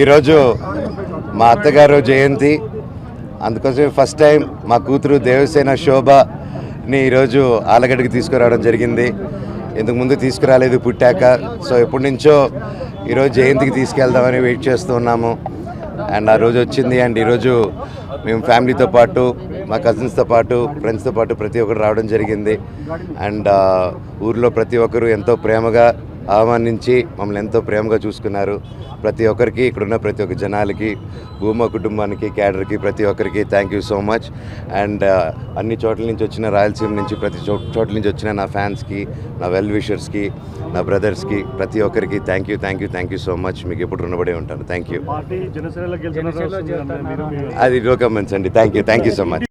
ఈరోజు మా అత్తగారు జయంతి, అందుకోసం ఫస్ట్ టైం మా కూతురు దేవసేన శోభని ఈరోజు ఆలగడ్డకి తీసుకురావడం జరిగింది. ఇంతకు ముందు తీసుకురాలేదు పుట్టాక. సో ఎప్పటి నుంచో ఈరోజు జయంతికి తీసుకెళ్దామని వెయిట్ చేస్తూ ఉన్నాము. అండ్ ఆ రోజు వచ్చింది. అండ్ ఈరోజు మేము ఫ్యామిలీతో పాటు, మా కజిన్స్తో పాటు, ఫ్రెండ్స్తో పాటు ప్రతి ఒక్కరు రావడం జరిగింది. అండ్ ఊర్లో ప్రతి ఒక్కరు ఎంతో ప్రేమగా ఆహ్వానించి మమ్మల్ని ఎంతో ప్రేమగా చూసుకున్నారు. ప్రతి ఒక్కరికి, ఇక్కడున్న ప్రతి ఒక్క జనాలకి, భూమా కుటుంబానికి, క్యాడర్కి, ప్రతి ఒక్కరికి thank you so much. And అన్ని చోట్ల నుంచి వచ్చిన, రాయలసీమ నుంచి ప్రతి చోట్ల నుంచి వచ్చిన నా ఫ్యాన్స్కి, నా వెల్ విషర్స్కి, నా బ్రదర్స్కి, ప్రతి ఒక్కరికి థ్యాంక్ యూ సో మచ్. మీకు ఎప్పుడు రుణపడే ఉంటాను. Thank you. అది నో కమెంట్స్ అండి. Thank you so much.